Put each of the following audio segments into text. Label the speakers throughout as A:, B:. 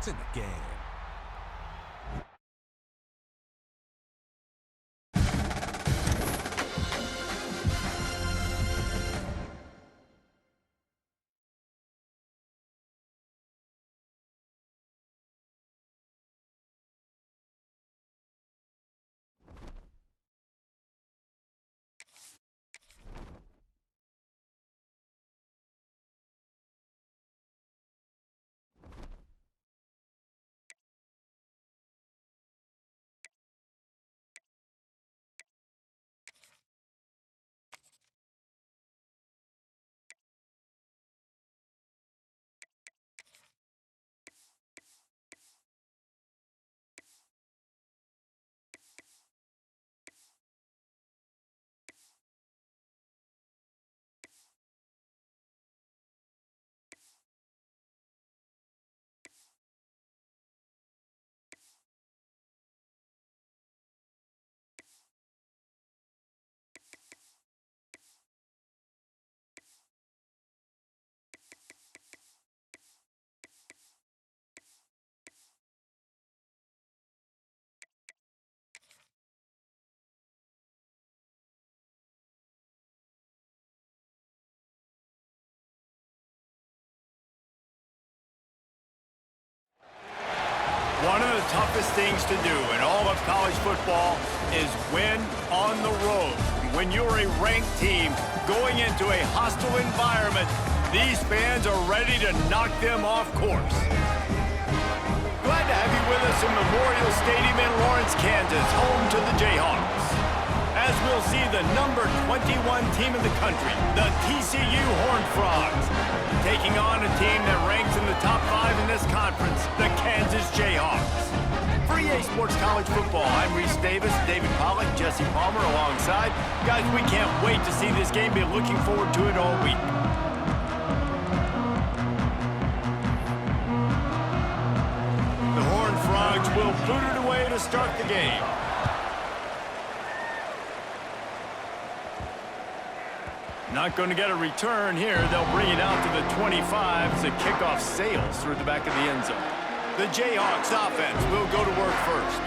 A: It's in the game.
B: One of the toughest things to do in all of college football is win on the road. When you're a ranked team going into a hostile environment, these fans are ready to knock them off course. Glad to have you with us in Memorial Stadium in Lawrence, Kansas, home to the Jayhawks. As we'll see the number 21 team in the country, the TCU Horned Frogs, taking on a team that ranks in the top 5 in this conference, the Kansas Jayhawks. For EA Sports College Football, I'm Reese Davis, David Pollack, Jesse Palmer alongside. Guys, we can't wait to see this game. Be looking forward to it all week. The Horned Frogs will boot it away to start the game. Not going to get a return here. They'll bring it out to the 25 as the kickoff sails through the back of the end zone. The Jayhawks offense will go to work first.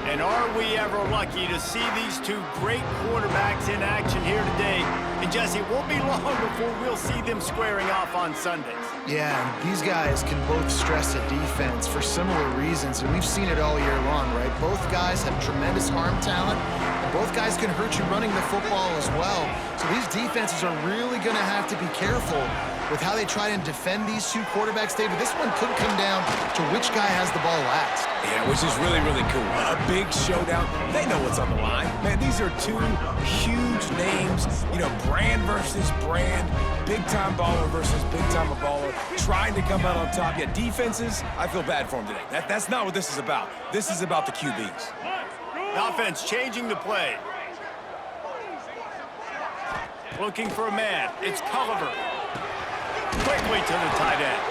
B: And are we ever lucky to see these two great quarterbacks in action here today? And Jesse, it won't be long before we'll see them squaring off on Sundays.
C: Yeah, these guys can both stress a defense for similar reasons, and we've seen it all year long, right? Both guys have tremendous arm talent. Both guys can hurt you running the football as well. So these defenses are really going to have to be careful with how they try and defend these two quarterbacks, David. This one could come down to which guy has the ball last.
A: Yeah, which is really, really cool. A big showdown. They know what's on the line. Man, these are two huge names. You know, brand versus brand. Big-time baller versus big-time baller. Trying to come out on top. Yeah, defenses, I feel bad for them today. That's not what this is about. This is about the QBs.
B: The offense changing the play. Looking for a man. It's Culliver. Quickly to the tight end.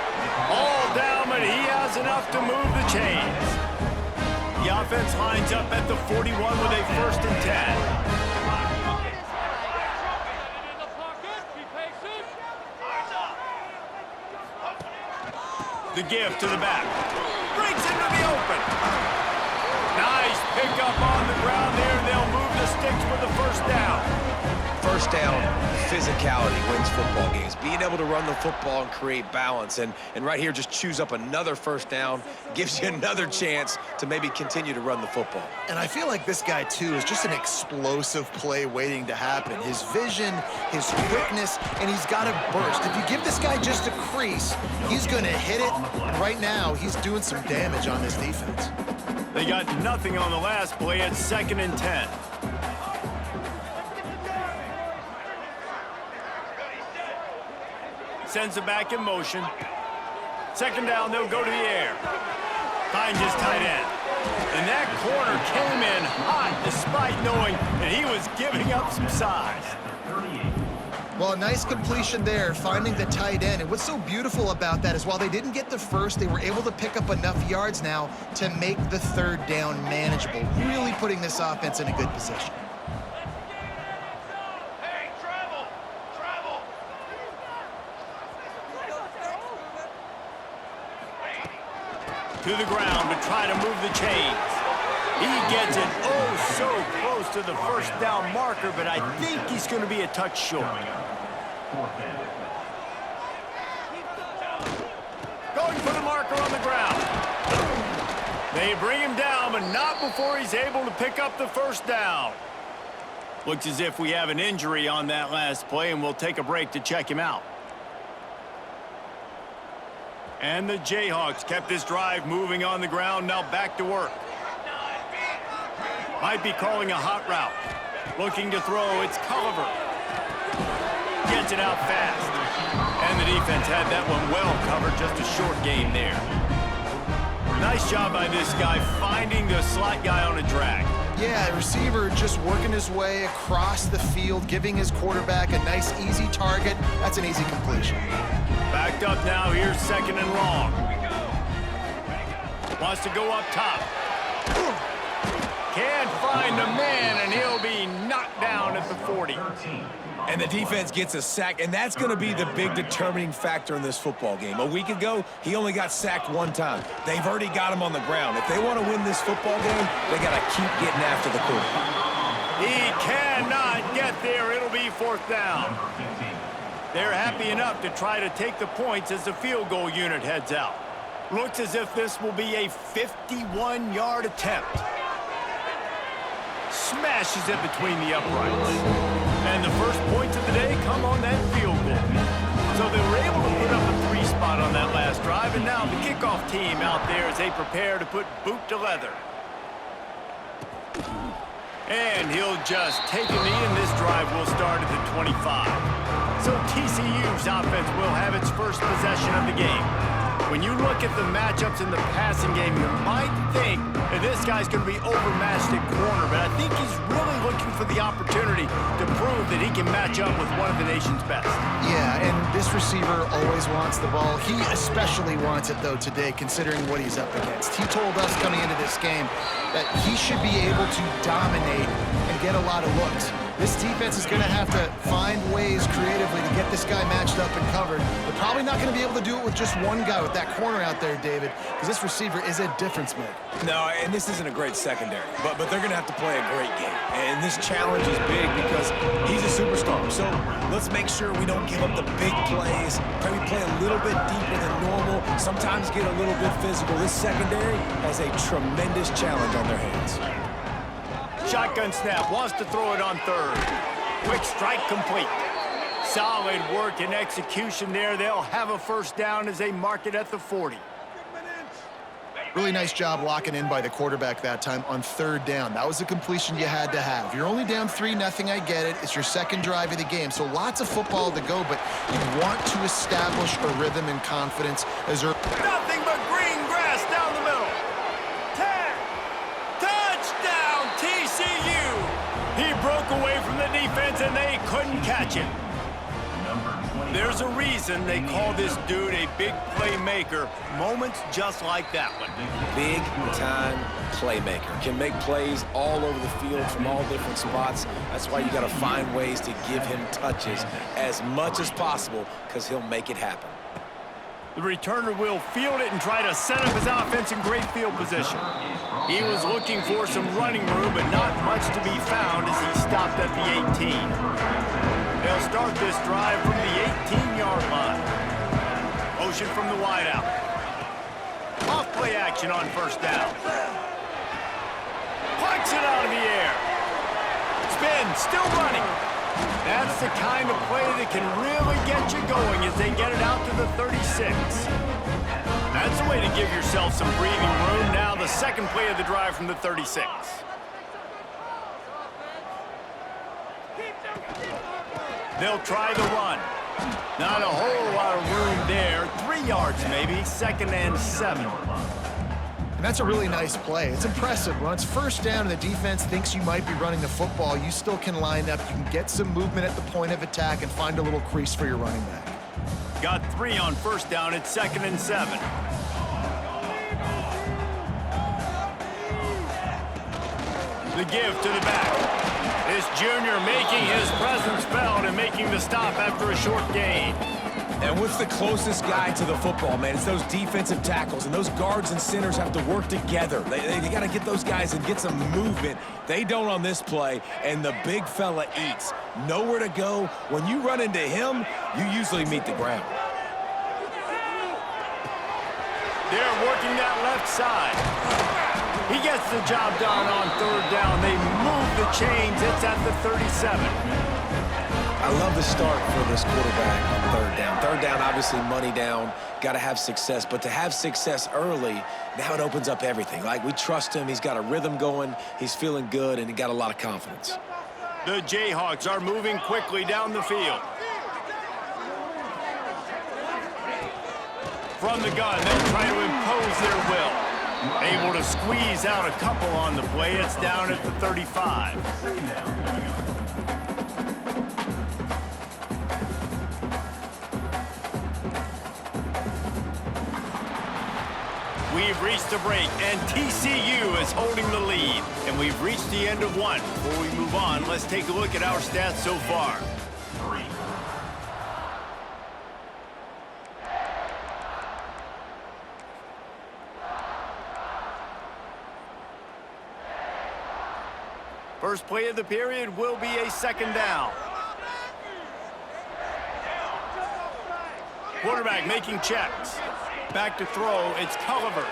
B: All down, but he has enough to move the chains. The offense lines up at the 41 with a 1st and 10. The give to the back. Breaks into the open. Nice pickup on the ground there. They'll move the sticks with the 1st down.
D: First down, physicality wins football games. Being able to run the football and create balance. And right here, just choose up another 1st down. Gives you another chance to maybe continue to run the football.
C: And I feel like this guy, too, is just an explosive play waiting to happen. His vision, his quickness, and he's got a burst. If you give this guy just a crease, he's going to hit it. And right now, he's doing some damage on this defense.
B: They got nothing on the last play. It's 2nd and 10. Sends it back in motion. 2nd down, they'll go to the air. Finds his tight end. And that corner came in hot despite knowing that he was giving up some size.
C: Well, a nice completion there, finding the tight end. And what's so beautiful about that is while they didn't get the first, they were able to pick up enough yards now to make the 3rd down manageable, really putting this offense in a good position.
B: to the ground to try to move the chains. He gets it oh so close to the first down marker, but I think he's going to be a touch short. Going for the marker on the ground. They bring him down, but not before he's able to pick up the first down. Looks as if we have an injury on that last play, and we'll take a break to check him out. And the Jayhawks kept this drive moving on the ground, now back to work. Might be calling a hot route. Looking to throw, it's Culliver. Gets it out fast. And the defense had that one well covered, just a short game there. Nice job by this guy finding the slot guy on a drag.
C: Yeah, receiver just working his way across the field, giving his quarterback a nice, easy target. That's an easy completion.
B: Backed up now, here's second and long. Wants to go up top. Can't find the man, and he'll be knocked down at the 40.
A: And the defense gets a sack, and that's going to be the big determining factor in this football game. A week ago, he only got sacked one time. They've already got him on the ground. If they want to win this football game, they got to keep getting after the quarterback.
B: He cannot get there. It'll be fourth down. They're happy enough to try to take the points as the field goal unit heads out. Looks as if this will be a 51-yard attempt. Smashes it between the uprights. And the first points of the day come on that field goal. So they were able to put up a 3 spot on that last drive, and now the kickoff team out there as they prepare to put boot to leather. And he'll just take a knee, and this drive will start at the 25. So TCU's offense will have its first possession of the game. When you look at the matchups in the passing game, you might think that this guy's going to be overmatched at corner, but I think he's really looking for the opportunity to prove that he can match up with one of the nation's best.
C: Yeah, and this receiver always wants the ball. He especially wants it, though, today, considering what he's up against. He told us coming into this game that he should be able to dominate and get a lot of looks. This defense is going to have to find ways creatively to get this guy matched up and covered. They're probably not going to be able to do it with just one guy, with that corner out there, David, because this receiver is a difference maker.
A: No, and this isn't a great secondary, but they're going to have to play a great game. And this challenge is big because he's a superstar. So let's make sure we don't give up the big plays. Maybe play a little bit deeper than normal, sometimes get a little bit physical. This secondary has a tremendous challenge on their hands.
B: Shotgun snap, wants to throw it on third. Quick strike complete. Solid work and execution there. They'll have a first down as they mark it at the 40.
C: Really nice job locking in by the quarterback that time on third down. That was the completion you had to have. You're only down 3-0, I get it. It's your second drive of the game, so lots of football to go, but you want to establish a rhythm and confidence as they're...
B: Nothing but green grass down the middle. Touchdown, TCU! He broke away from the defense, and they couldn't catch him. There's a reason they call this dude a big playmaker. Moments just like that one.
A: Big-time playmaker. Can make plays all over the field from all different spots. That's why you got to find ways to give him touches as much as possible, because he'll make it happen.
B: The returner will field it and try to set up his offense in great field position. He was looking for some running room, but not much to be found as he stopped at the 18. They'll start this drive from the 18-yard line. Motion from the wideout. Off play action on first down. Plucks it out of the air. Spin, still running. That's the kind of play that can really get you going as they get it out to the 36. That's a way to give yourself some breathing room. Now the second play of the drive from the 36. They'll try the run. Not a whole lot of room there. 3 yards maybe, second and 7.
C: And that's a really nice play. It's impressive. When it's first down and the defense thinks you might be running the football, you still can line up. You can get some movement at the point of attack and find a little crease for your running back.
B: Got 3 on first down. It's second and 7. The give to the back. This junior making his presence felt and making the stop after a short gain.
A: And what's the closest guy to the football, man? It's those defensive tackles, and those guards and centers have to work together. They got to get those guys and get some movement. They don't on this play, and the big fella eats. Nowhere to go. When you run into him, you usually meet the ground.
B: They're working that left side. He gets the job done on third down. They move the chains. It's at the 37.
D: I love the start for this quarterback on third down. Third down, obviously money down, got to have success. But to have success early, now it opens up everything. Like, we trust him. He's got a rhythm going. He's feeling good, and he got a lot of confidence.
B: The Jayhawks are moving quickly down the field. From the gun, they'll try to impose their will. Able to squeeze out a couple on the play. It's down at the 35. We've reached a break, and TCU is holding the lead. And we've reached the end of one. Before we move on, let's take a look at our stats so far. First play of the period will be a second down. Quarterback making checks. Back to throw, it's Culliver.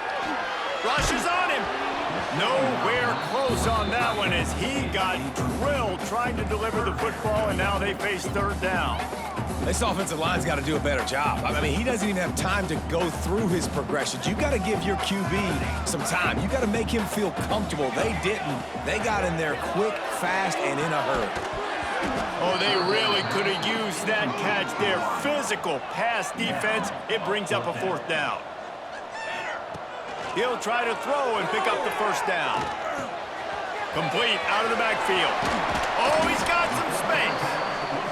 B: Rushes on him. Nowhere close on that one as he got drilled trying to deliver the football, and now they face third down.
A: This offensive line's got to do a better job. I mean, he doesn't even have time to go through his progressions. You got to give your QB some time. You got to make him feel comfortable. They didn't. They got in there quick, fast, and in a hurry.
B: Oh, they really could have used that catch there. Physical pass defense. It brings up a fourth down. He'll try to throw and pick up the first down. Complete out of the backfield. Oh, he's got some space.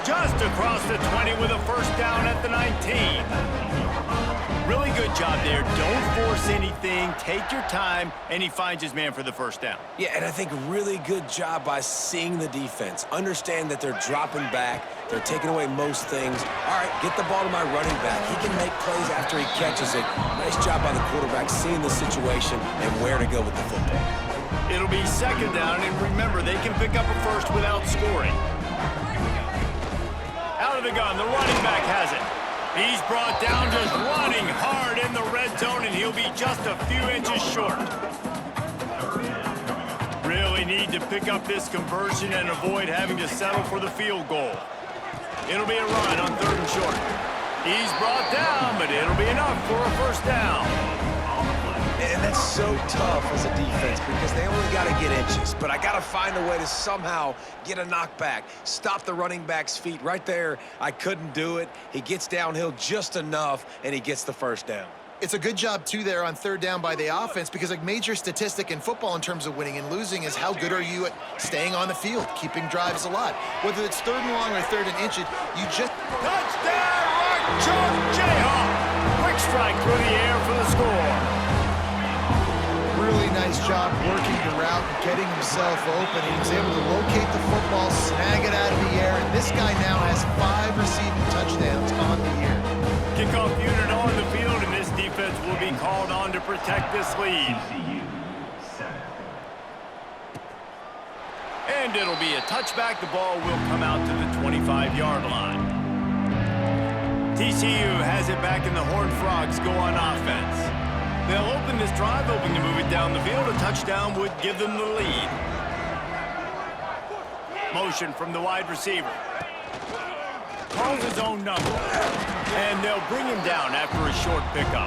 B: Just across the 20 with a first down at the 19. Really good job there. Don't force anything. Take your time, and he finds his man for the first down.
A: Yeah, and I think really good job by seeing the defense. Understand that they're dropping back. They're taking away most things. All right, get the ball to my running back. He can make plays after he catches it. Nice job by the quarterback seeing the situation and where to go with the football.
B: It'll be second down, and remember, they can pick up a first without scoring. Out of the gun, the running back has it. He's brought down, just running hard in the red zone, and he'll be just a few inches short. Really need to pick up this conversion and avoid having to settle for the field goal. It'll be a run on third and short. He's brought down, but it'll be enough for a first down.
D: And that's so tough as a defense because they only got to get inches. But I got to find a way to somehow get a knockback, stop the running back's feet. Right there, I couldn't do it. He gets downhill just enough, and he gets the first down.
C: It's a good job, too, there on third down by the offense because a major statistic in football in terms of winning and losing is how good are you at staying on the field, keeping drives alive. Whether it's third and long or third and inches, you just...
B: Touchdown, Archer Jayhawk! Quick strike through the air for the score.
C: Really nice job working the route and getting himself open. He was able to locate the football, snag it out of the air, and this guy now has 5 receiving touchdowns on the year.
B: Kickoff unit on the field, and this defense will be called on to protect this lead. And it'll be a touchback. The ball will come out to the 25-yard line. TCU has it back, and the Horned Frogs go on offense. They'll open this drive, hoping to move it down the field. A touchdown would give them the lead. Motion from the wide receiver. Calls his own number. And they'll bring him down after a short pickup.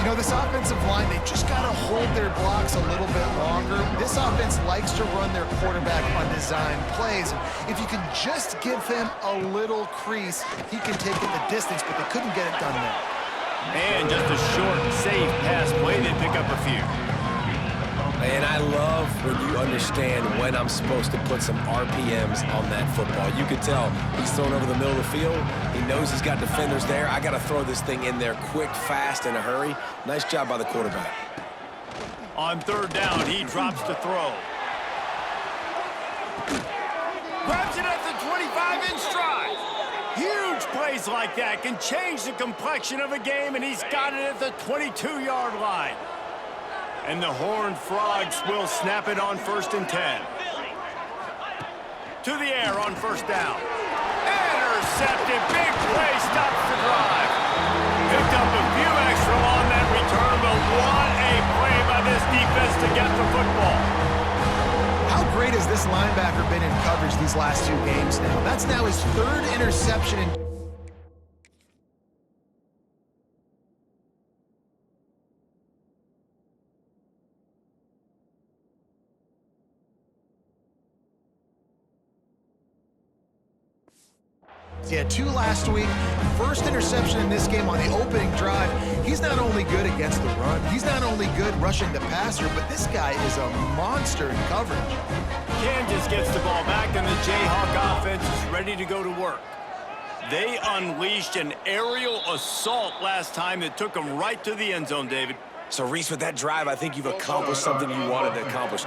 C: You know, this offensive line, they just got to hold their blocks a little bit longer. This offense likes to run their quarterback on design plays. And if you can just give him a little crease, he can take it the distance, but they couldn't get it done there.
B: And just a short, safe pass play, they pick up a few.
A: And I love when you understand when I'm supposed to put some RPMs on that football. You could tell he's thrown over the middle of the field. He knows he's got defenders there. I got to throw this thing in there quick, fast, in a hurry. Nice job by the quarterback.
B: On third down, he drops to throw. Grabs it at the 25 in stride. Huge plays like that can change the complexion of a game, and he's got it at the 22-yard line. And the Horned Frogs will snap it on 1st and 10. To the air on 1st down. Intercepted. Big play. Stops the drive. Picked up a few extra on that return, but what a play by this defense to get the football.
C: How great has this linebacker been in coverage these last 2 games now? That's now his 3rd interception in... He had 2 last week. 1st interception in this game on the opening drive. He's not only good against the run, he's not only good rushing the passer, but this guy is a monster in coverage.
B: Kansas gets the ball back, and the Jayhawk offense is ready to go to work. They unleashed an aerial assault last time that took them right to the end zone, David.
A: So, Reese, with that drive, I think you've accomplished something you wanted to accomplish.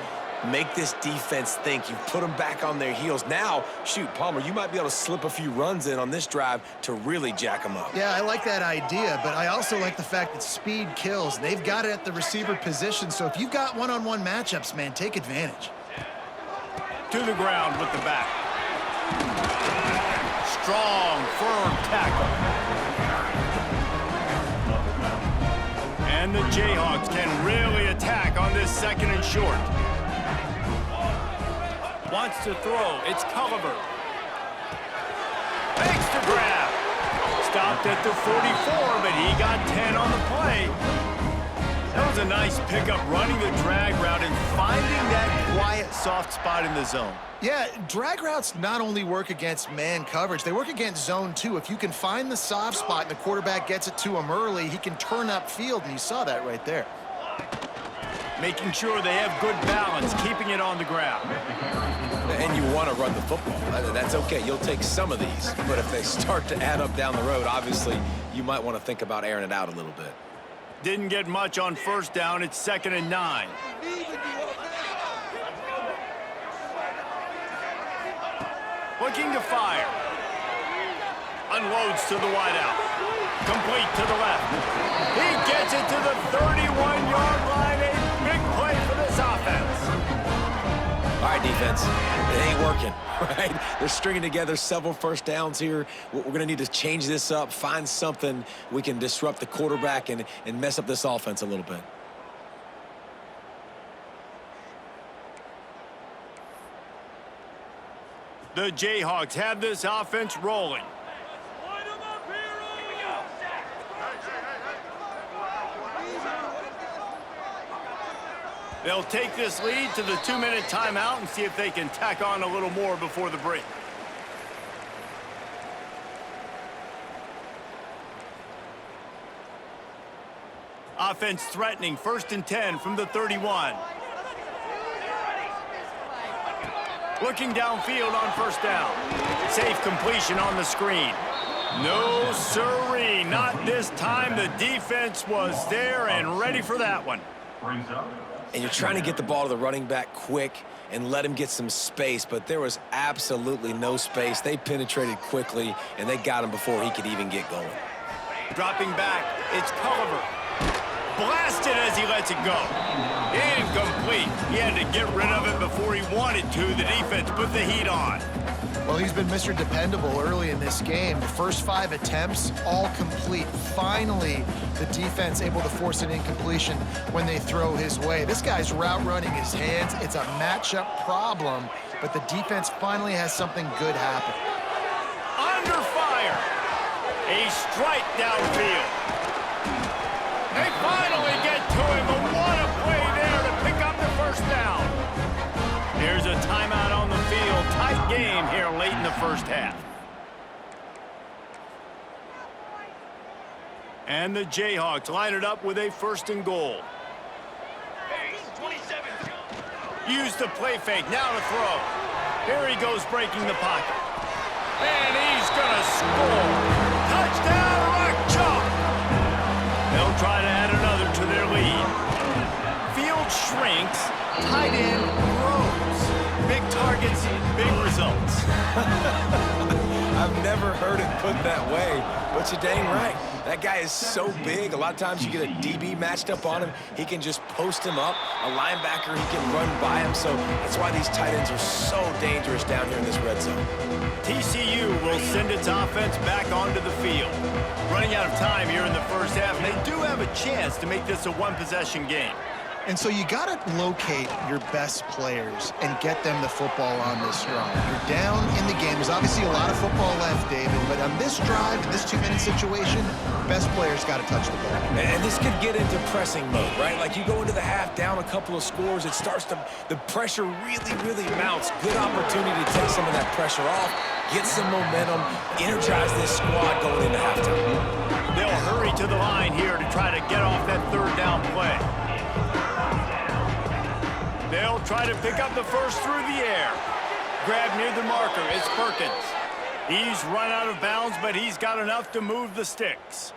A: Make this defense think. You've put them back on their heels. Now, shoot, Palmer, you might be able to slip a few runs in on this drive to really jack them up.
C: Yeah, I like that idea, but I also like the fact that speed kills. They've got it at the receiver position, so if you've got one-on-one matchups, man, take advantage.
B: To the ground with the back. Strong, firm tackle. And the Jayhawks can really attack on this 2nd and short. Wants to throw. It's Culliver. Makes the grab. Stopped at the 44, but he got 10 on the play. That was a nice pickup, running the drag route and finding that quiet, soft spot in the zone.
C: Yeah, drag routes not only work against man coverage, they work against zone too. If you can find the soft spot and the quarterback gets it to him early, he can turn upfield, and you saw that right there.
B: Making sure they have good balance, keeping it on the ground.
A: And you want to run the football. That's okay. You'll take some of these. But if they start to add up down the road, obviously, you might want to think about airing it out a little bit.
B: Didn't get much on 1st down. It's 2nd and 9. Looking to fire. Unloads to the wideout. Complete to the left. He gets it to the 31-yard line. A big play for this offense.
A: All right, defense, it ain't working, right? They're stringing together several 1st downs here. We're going to need to change this up, find something we can disrupt the quarterback and mess up this offense a little bit.
B: The Jayhawks have this offense rolling. They'll take this lead to the 2-minute timeout and see if they can tack on a little more before the break. Offense threatening, 1st and 10 from the 31. Looking downfield on 1st down. Safe completion on the screen. No siree, not this time. The defense was there and ready for that one.
A: And you're trying to get the ball to the running back quick and let him get some space, but there was absolutely no space. They penetrated quickly, and they got him before he could even get going.
B: Dropping back, it's Culliver. Blasted as he lets it go. Incomplete. He had to get rid of it before he wanted to. The defense put the heat on.
C: Well, he's been Mr. Dependable early in this game. The first 5 attempts, all complete. Finally, the defense able to force an incompletion when they throw his way. This guy's route running his hands. It's a matchup problem, but the defense finally has something good happen.
B: Under fire. A strike downfield. They finally get to him, but what a play there to pick up the 1st down. There's a timeout on the field. Tight game here late in the 1st half. And the Jayhawks line it up with a 1st and goal. Use the play fake, now to throw. Here he goes breaking the pocket. And he's gonna score. Touchdown, Rock Chalk. They'll try to add another to their lead. Field shrinks, tight end grows. Big targets, big results.
A: I've never heard it put that way, but you're dang right. That guy is so big. A lot of times you get a DB matched up on him. He can just post him up. A linebacker, he can run by him. So that's why these tight ends are so dangerous down here in this red zone.
B: TCU will send its offense back onto the field. Running out of time here in the first half, and they do have a chance to make this a one-possession game.
C: And so you got to locate your best players and get them the football on this drive. You're down in the game. There's obviously a lot of football left, David, but on this drive, in this 2-minute situation, best players got to touch the ball.
A: And this could get into pressing mode, right? Like you go into the half down a couple of scores, it starts to, the pressure really mounts. Good opportunity to take some of that pressure off, get some momentum, energize this squad going into halftime.
B: They'll hurry to the line here to try to get off that third down play. They'll try to pick up the first through the air. Grab near the marker, it's Perkins. He's run out of bounds, but he's got enough to move the sticks.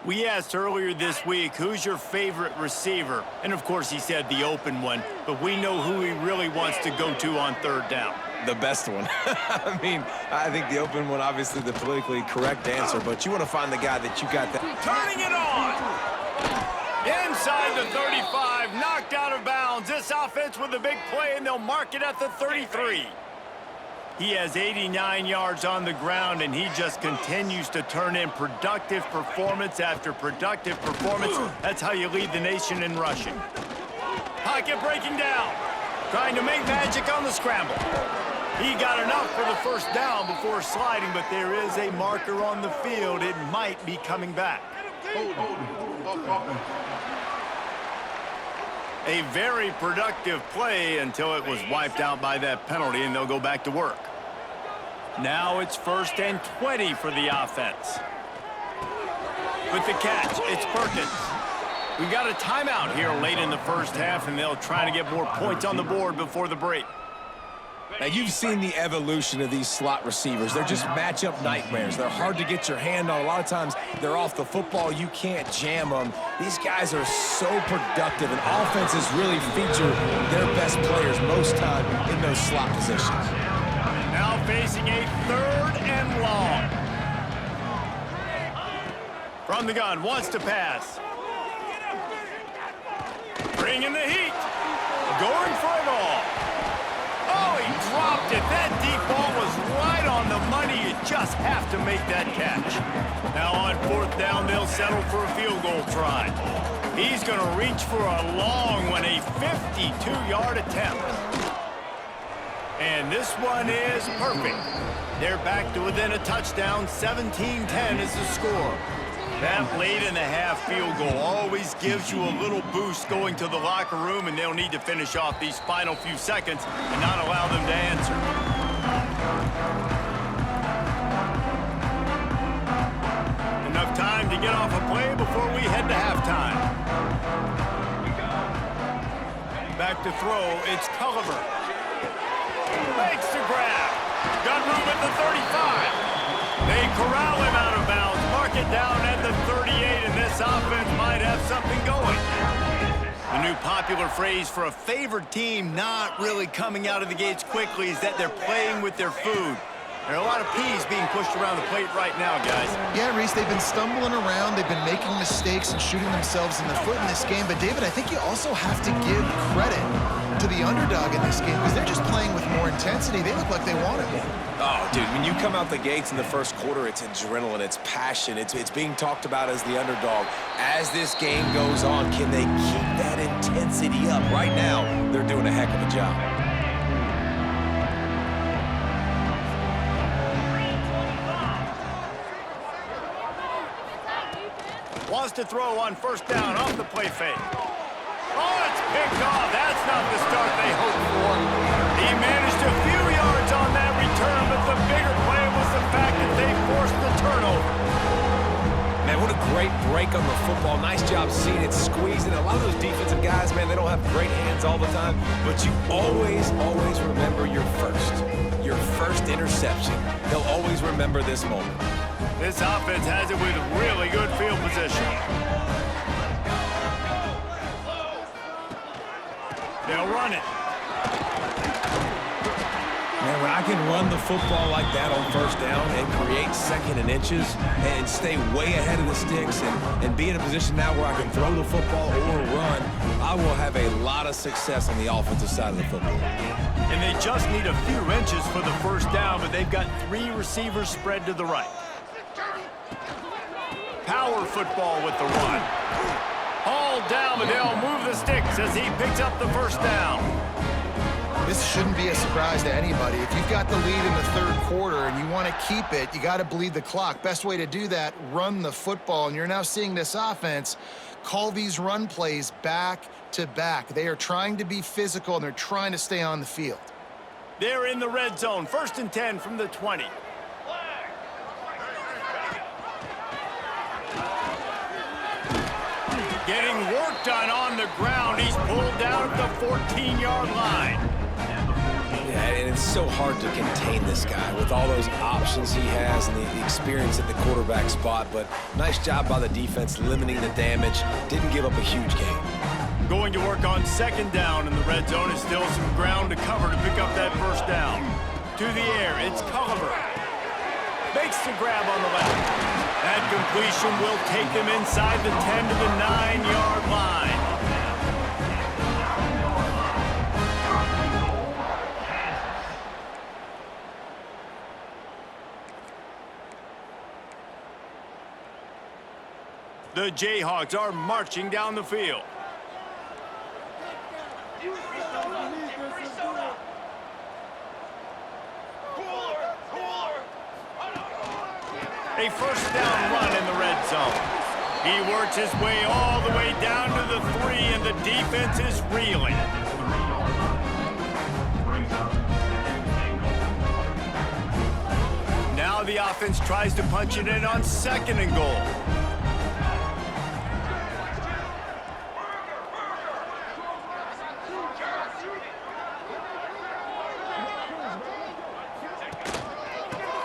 B: We asked earlier this week, who's your favorite receiver? And of course he said the open one, but we know who he really wants to go to on third down.
A: The best one. I mean, I think the open one, obviously the politically correct answer, but you want to find the guy that you got that.
B: Turning it on! Inside the 35, knocked out of bounds. This offense with a big play, and they'll mark it at the 33. He has 89 yards on the ground, and he just continues to turn in productive performance after productive performance. That's how you lead the nation in rushing. Pocket breaking down. Trying to make magic on the scramble. He got enough for the first down before sliding, but there is a marker on the field. It might be coming back. A very productive play until it was wiped out by that penalty, and they'll go back to work. Now it's 1st and 20 for the offense. With the catch, it's Perkins. We've got a timeout here late in the first half, and they'll try to get more points on the board before the break.
A: Now, you've seen the evolution of these slot receivers. They're just matchup nightmares. They're hard to get your hand on. A lot of times, they're off the football. You can't jam them. These guys are so productive, and offenses really feature their best players most time in those slot positions.
B: Now facing a 3rd and long. From the gun, wants to pass. Bringing the heat. Going for it all. Oh, he dropped it. That deep ball was right on the money. You just have to make that catch. Now on 4th down, they'll settle for a field goal try. He's going to reach for a long one, a 52-yard attempt. And this one is perfect. They're back to within a touchdown. 17-10 is the score. That late in the half field goal always gives you a little boost going to the locker room, and they'll need to finish off these final few seconds and not allow them to answer. Enough time to get off a play before we head to halftime. Back to throw, it's Culliver. Makes the grab. Got room at the 35. They corral him out of bounds. Mark it down at the 38, and this offense might have something going. The new popular phrase for a favored team not really coming out of the gates quickly is that they're playing with their food. There are a lot of peas being pushed around the plate right now, guys.
C: Yeah, Reese, they've been stumbling around. They've been making mistakes and shooting themselves in the foot in this game. But, David, I think you also have to give credit to the underdog in this game because they're just playing with more intensity. They look like they want it.
A: Oh, dude, when you come out the gates in the first quarter, it's adrenaline, it's passion, it's being talked about as the underdog. As this game goes on, can they keep that intensity up? Right now, they're doing a heck of a job.
B: Wants to throw on 1st down off the play fake. Oh, it's picked off. That's not the start they hoped for. He managed a few yards on that return, but the bigger play was the fact that they forced the turnover.
A: Man, what a great break on the football. Nice job seeing it, squeezing. A lot of those defensive guys, man, they don't have great hands all the time, but you always remember your first interception. They'll always remember this moment.
B: This offense has it with really good field position. They'll run it.
A: Man, when I can run the football like that on first down and create second and inches and stay way ahead of the sticks and be in a position now where I can throw the football or run, I will have a lot of success on the offensive side of the football.
B: And they just need a few inches for the first down, but they've got 3 receivers spread to the right. Power football with the run. Hauled down, but they'll move the sticks as he picks up the first down.
C: This shouldn't be a surprise to anybody. If you've got the lead in the third quarter and you want to keep it, you got to bleed the clock. Best way to do that, run the football. And you're now seeing this offense call these run plays back to back. They are trying to be physical, and they're trying to stay on the field.
B: They're in the red zone. 1st and 10 from the 20. Getting work done on the ground. He's pulled down at the 14-yard line.
A: Yeah, and it's so hard to contain this guy with all those options he has and the experience at the quarterback spot. But nice job by the defense limiting the damage. Didn't give up a huge gain.
B: Going to work on 2nd down in the red zone. Is still some ground to cover to pick up that first down. To the air, it's Culliver. Makes the grab on the left. That completion will take them inside the 10 to the 9-yard line. The Jayhawks are marching down the field. A first down run in the red zone. He works his way all the way down to the 3, and the defense is reeling. Now the offense tries to punch it in on 2nd and goal.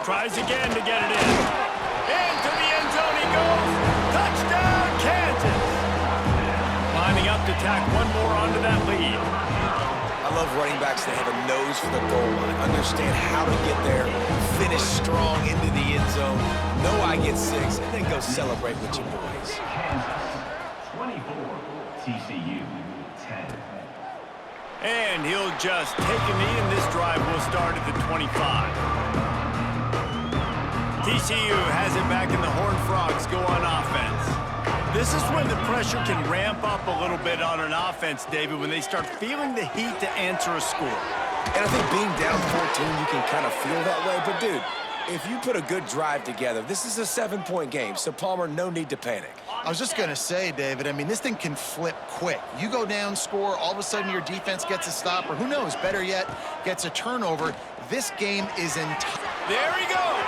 B: Tries again to get it in. Into the end zone he goes. Touchdown, Kansas. Lining up to tack one more onto that lead.
A: I love running backs that have a nose for the goal line, understand how to get there, finish strong into the end zone, know I get 6, and then go celebrate with your boys.
E: 24, TCU 10.
B: And he'll just take a knee, and this drive will start at the 25. TCU has it back, and the Horned Frogs go on offense. This is when the pressure can ramp up a little bit on an offense, David, when they start feeling the heat to answer a score.
A: And I think being down 14, you can kind of feel that way. But, dude, if you put a good drive together, this is a 7-point game. So, Palmer, no need to panic.
C: I was just going to say, David, I mean, this thing can flip quick. You go down, score, all of a sudden your defense gets a stop, or who knows, better yet, gets a turnover. This game is
B: There he goes.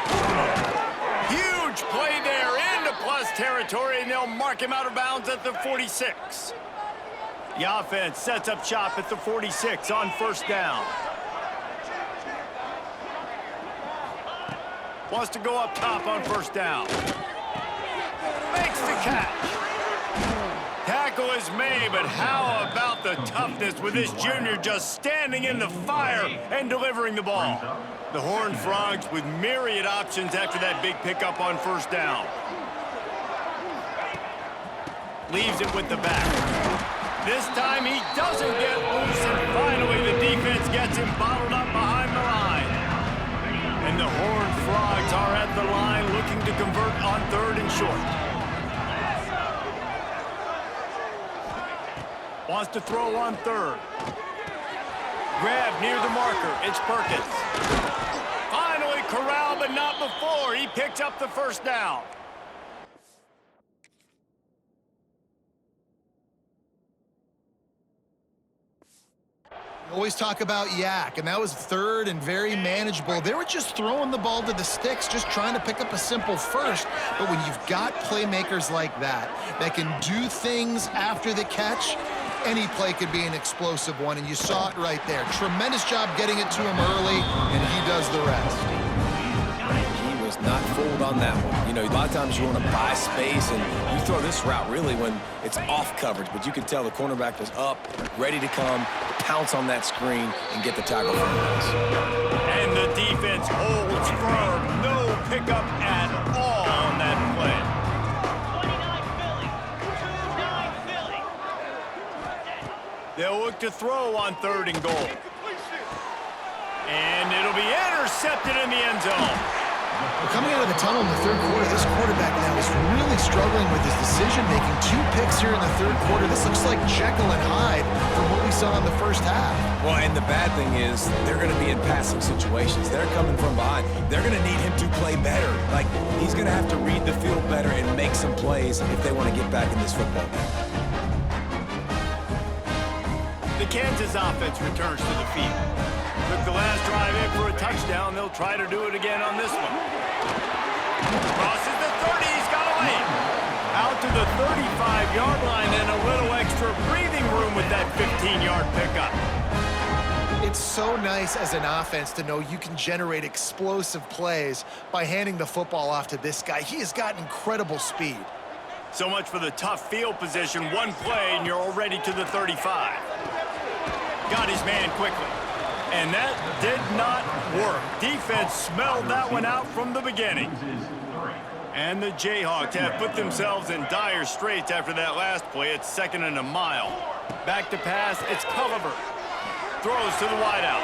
B: Huge play there into plus territory, and they'll mark him out of bounds at the 46. The offense sets up shop at the 46 on first down. Wants to go up top on first down. Makes the catch. Tackle is made, but how about the toughness with this junior just standing in the fire and delivering the ball? The Horned Frogs with myriad options after that big pickup on first down. Leaves it with the back. This time he doesn't get loose, and finally the defense gets him bottled up behind the line. And the Horned Frogs are at the line looking to convert on 3rd and short. Wants to throw on 3rd. Grab near the marker. It's Perkins. Finally corralled, but not before. He picks up the first down.
C: always talk about Yak, and that was 3rd and very manageable. They were just throwing the ball to the sticks, just trying to pick up a simple first. But when you've got playmakers like that can do things after the catch, any play could be an explosive one, and you saw it right there. Tremendous job getting it to him early, and he does the rest.
A: He was not fooled on that one. You know, a lot of times you want to buy space, and you throw this route really when it's off coverage, but you could tell the cornerback was up, ready to come. The pounce on that screen and get the tackle for the loss.
B: And the defense holds firm. No pickup at all on that play. 29 Philly. 2-9 Philly. They'll look to throw on 3rd and goal. And it'll be intercepted in the end zone.
C: Well, coming out of the tunnel in the 3rd quarter, this quarterback now is really struggling with his decision-making. 2 picks here in the 3rd quarter. This looks like Jekyll and Hyde from what we saw in the 1st half.
A: Well, and the bad thing is they're going to be in passing situations. They're coming from behind. They're going to need him to play better. Like, he's going to have to read the field better and make some plays if they want to get back in this football game.
B: The Kansas offense returns to the field. Took the last drive in for a touchdown. They'll try to do it again on this one. Crosses the 30. He's got a lane. Out to the 35-yard line and a little extra breathing room with that 15-yard pickup.
C: It's so nice as an offense to know you can generate explosive plays by handing the football off to this guy. He has got incredible speed.
B: So much for the tough field position. One play and you're already to the 35. Got his man quickly. And that did not work. Defense smelled that one out from the beginning. And the Jayhawks have put themselves in dire straits after that last play. It's 2nd and a mile. Back to pass, it's Culliver. Throws to the wideout.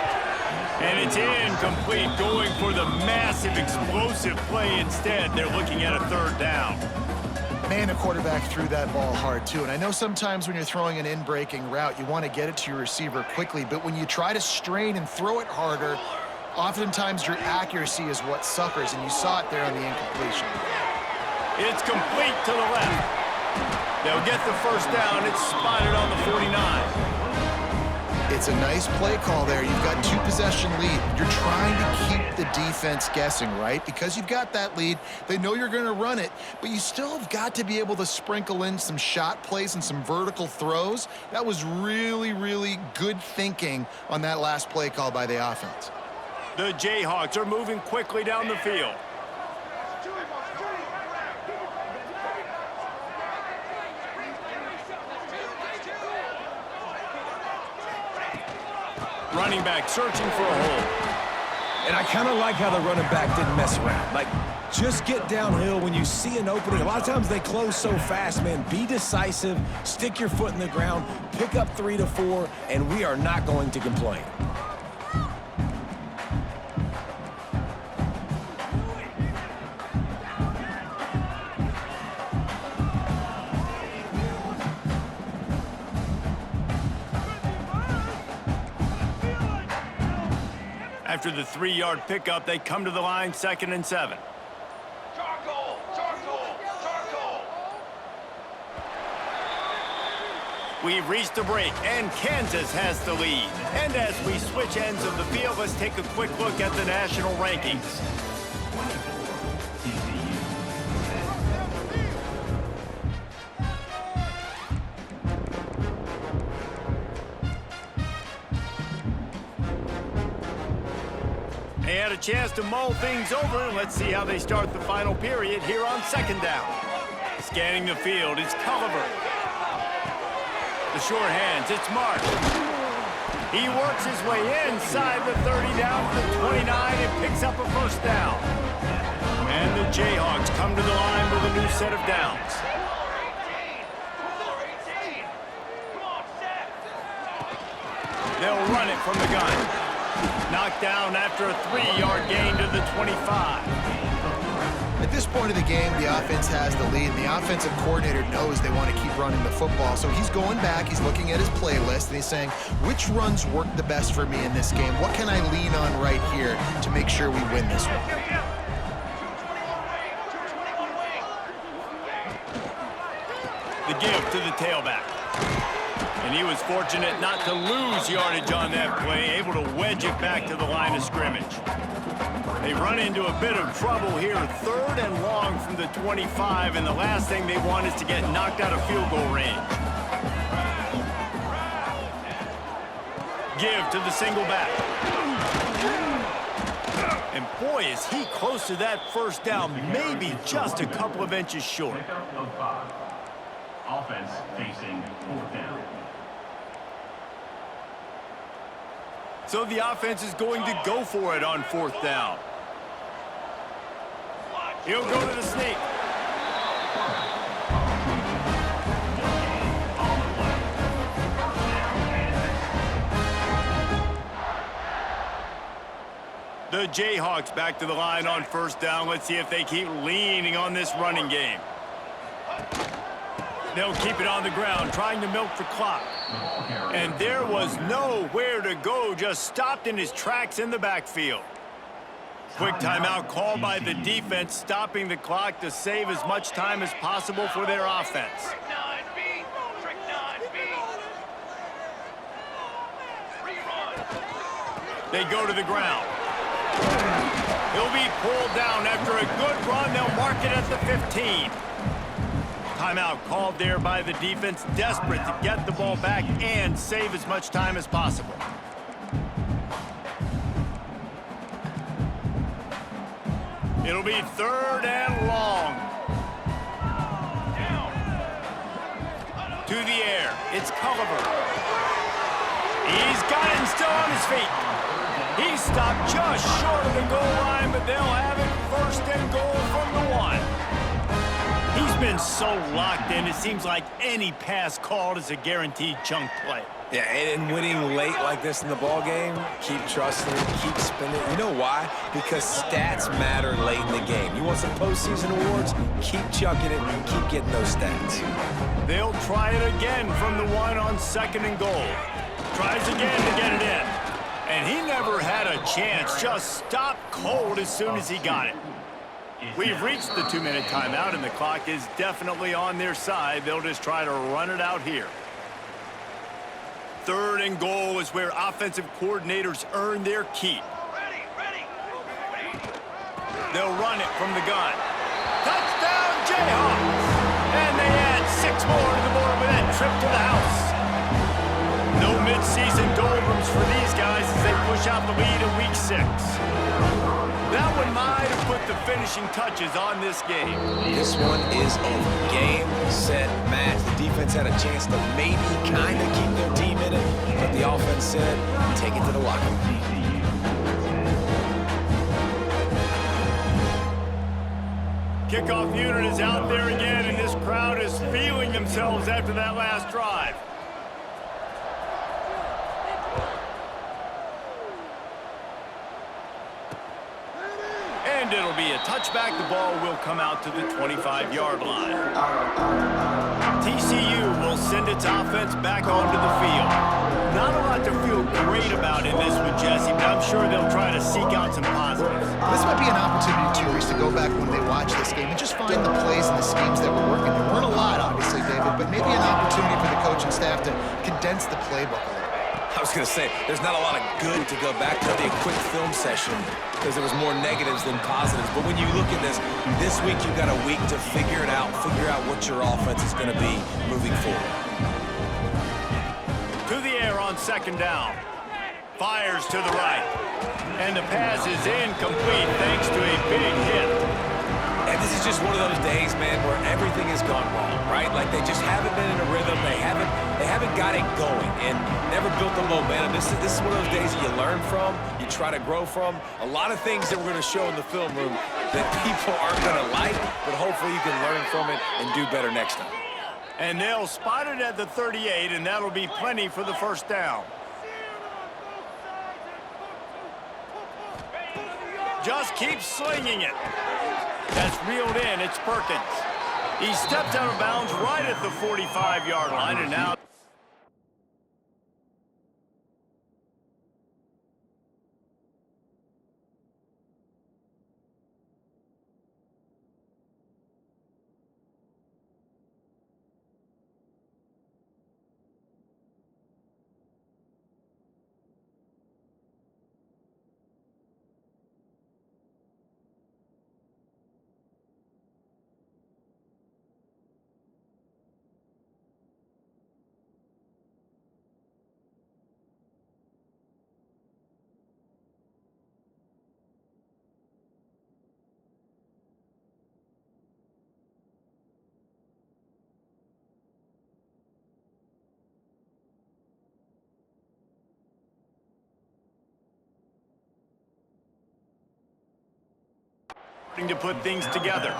B: And it's incomplete, going for the massive explosive play instead. They're looking at a 3rd down.
C: Man, the quarterback threw that ball hard, too. And I know sometimes when you're throwing an in-breaking route, you want to get it to your receiver quickly. But when you try to strain and throw it harder, oftentimes your accuracy is what suffers. And you saw it there on the incompletion.
B: It's complete to the left. They'll get the 1st down. It's spotted on the 49.
C: It's a nice play call there. You've got 2-possession lead. You're trying to keep the defense guessing, right? Because you've got that lead, they know you're going to run it, but you still have got to be able to sprinkle in some shot plays and some vertical throws. That was really, really good thinking on that last play call by the offense.
B: The Jayhawks are moving quickly down the field. Running back searching for a hole.
A: And I kind of like how the running back didn't mess around. Like, just get downhill when you see an opening. A lot of times they close so fast, man. Be decisive, stick your foot in the ground, pick up 3 to 4, and we are not going to complain.
B: After the 3-yard pickup, they come to the line, 2nd and 7.
E: Charcoal! Charcoal! Charcoal!
B: We've reached a break, and Kansas has the lead. And as we switch ends of the field, let's take a quick look at the national rankings.
E: TCU.
B: They had a chance to mull things over, and let's see how they start the final period here on 2nd down. Scanning the field, it's Culliver. The short hands, it's Mark. He works his way inside the 30 down to the 29 and picks up a 1st down. And the Jayhawks come to the line with a new set of downs. They'll run it from the gun. Knocked down after a 3-yard gain to the 25.
C: At this point of the game, the offense has the lead, and the offensive coordinator knows they want to keep running the football. So he's going back, he's looking at his playlist, and he's saying, which runs work the best for me in this game? What can I lean on right here to make sure we win this one?
B: The give to the tailback. And he was fortunate not to lose yardage on that play, able to wedge it back to the line of scrimmage. They run into a bit of trouble here, 3rd and long from the 25, and the last thing they want is to get knocked out of field goal range. Give to the single back. And boy, is he close to that 1st down, maybe just a couple of inches short.
E: Pickup of 5. Offense facing 4th down.
B: So the offense is going to go for it on 4th down. He'll go to the sneak. The Jayhawks back to the line on 1st down. Let's see if they keep leaning on this running game. They'll keep it on the ground, trying to milk the clock. And there was nowhere to go, just stopped in his tracks in the backfield. Quick timeout called by the defense, stopping the clock to save as much time as possible for their offense. They go to the ground. He'll be pulled down after a good run. They'll mark it at the 15. Timeout called there by the defense, desperate to get the ball back and save as much time as possible. It'll be 3rd and long. To the air. It's Culliver. He's got it and still on his feet. He stopped just short of the goal line, but they'll have it 1st and goal from the 1. He's been so locked in, it seems like any pass called is a guaranteed chunk play.
A: Yeah, and winning late like this in the ball game, keep trusting it, keep spinning. You know why? Because stats matter late in the game. You want some postseason awards? Keep chucking it and keep getting those stats.
B: They'll try it again from the 1 on 2nd and goal. Tries again to get it in. And he never had a chance, just stopped cold as soon as he got it. We've reached the 2-minute timeout, and the clock is definitely on their side. They'll just try to run it out here. 3rd and goal is where offensive coordinators earn their keep. They'll run it from the gun. Touchdown, Jayhawks! And they add 6 more to the board with that trip to the house. No midseason doldrums for these guys as they push out the lead in Week 6. That one might have put the finishing touches on this game.
A: This one is over. Game, set, match. The defense had a chance to maybe kind of keep their team in it, but the offense said, take it to the locker room.
B: Kickoff unit is out there again, and this crowd is feeling themselves after that last drive. And it'll be a touchback. The ball will come out to the 25-yard line. TCU will send its offense back onto the field. Not a lot to feel great about in this one, Jesse, but I'm sure they'll try to seek out some positives.
C: This might be an opportunity, too, Reese, to go back when they watch this game and just find the plays and the schemes that were working. There weren't a lot, obviously, David, but maybe an opportunity for the coaching staff to condense the playbook a little bit.
A: I was going to say, there's not a lot of good to go back to. It'll be a quick film session because there was more negatives than positives. But when you look at this week you've got a week to figure it out, figure out what your offense is going to be moving forward.
B: To the air on 2nd down. Fires to the right. And the pass is incomplete thanks to a big hit.
A: And this is just one of those days, man, where everything has gone wrong, right? Like they just haven't been in a rhythm. They haven't got it going and never built the momentum. This is one of those days that you learn from, you try to grow from. A lot of things that we're going to show in the film room that people aren't going to like, but hopefully you can learn from it and do better next time.
B: And they'll spot it at the 38, and that'll be plenty for the 1st down. Just keep slinging it. That's reeled in. It's Perkins. He stepped out of bounds right at the 45-yard line, and now starting to put things together.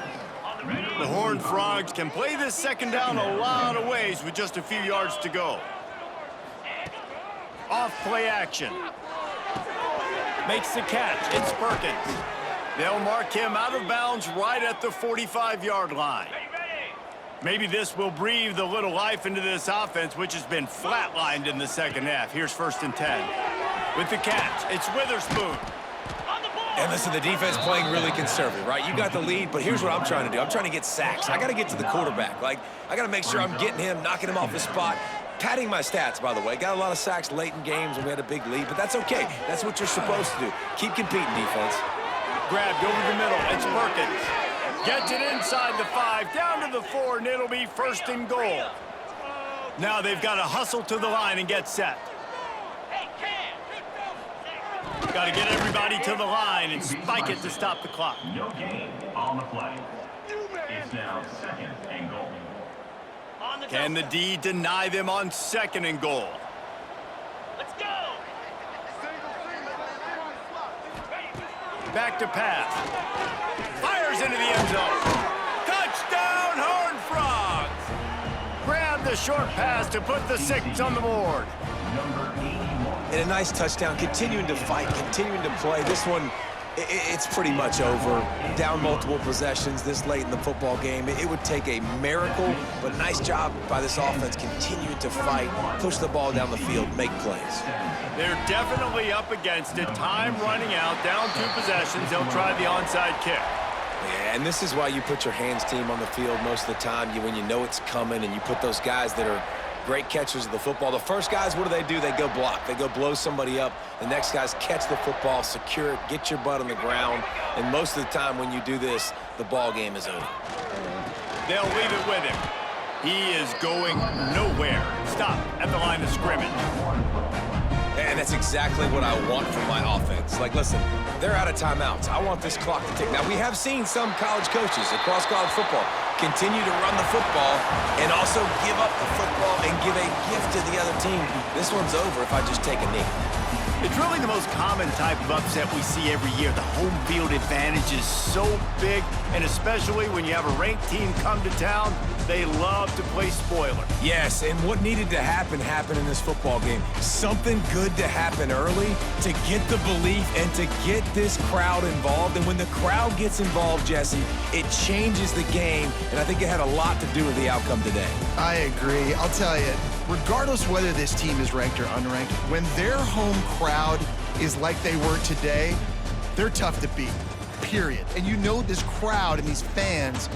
B: The Horned Frogs can play this second down a lot of ways with just a few yards to go. Off play action. Makes the catch. It's Perkins. They'll mark him out of bounds right at the 45-yard line. Maybe this will breathe a little life into this offense, which has been flatlined in the second half. Here's 1st and 10. With the catch, it's Witherspoon.
A: And listen, the defense playing really conservative, right? You got the lead, but here's what I'm trying to do. I'm trying to get sacks. I got to get to the quarterback. Like, I got to make sure I'm getting him, knocking him off his spot. Padding my stats, by the way. Got a lot of sacks late in games when we had a big lead, but that's okay. That's what you're supposed to do. Keep competing, defense.
B: Grabbed over the middle. It's Perkins. Gets it inside the 5, down to the 4, and it'll be 1st and goal. Now they've got to hustle to the line and get set. Got to get everybody to the line and spike it to stop the clock.
E: No gain on the play. It's now 2nd and goal.
B: Can the D deny them on 2nd and goal?
E: Let's go.
B: Back to pass. Fires into the end zone. Touchdown, Horned Frogs! Grab the short pass to put the 6 on the board.
E: Number 81.
A: And a nice touchdown, continuing to fight, continuing to play. This one, it's pretty much over. Down multiple possessions this late in the football game. It would take a miracle, but nice job by this offense continuing to fight, push the ball down the field, make plays.
B: They're definitely up against it. Time running out, down 2 possessions. They'll try the onside kick.
A: Yeah, and this is why you put your hands team on the field most of the time. When you know it's coming and you put those guys that are great catchers of the football. The first guys, what do? They go block. They go blow somebody up. The next guys catch the football, secure it, get your butt on the ground. And most of the time when you do this, the ball game is over.
B: They'll leave it with him. He is going nowhere. Stop at the line of scrimmage.
A: And that's exactly what I want from my offense. Like, listen, they're out of timeouts. I want this clock to tick. Now, we have seen some college coaches across college football continue to run the football and also give up the football and give a gift to the other team. This one's over if I just take a knee.
B: It's really the most common type of upset we see every year. The home field advantage is so big, and especially when you have a ranked team come to town, they love to play spoiler.
A: Yes, and what needed to happen happened in this football game. Something good to happen early to get the belief and to get this crowd involved. And when the crowd gets involved, Jesse, it changes the game, and I think it had a lot to do with the outcome today.
C: I agree. I'll tell you, regardless whether this team is ranked or unranked, when their home crowd is like they were today, they're tough to beat, period. And you know this crowd and these fans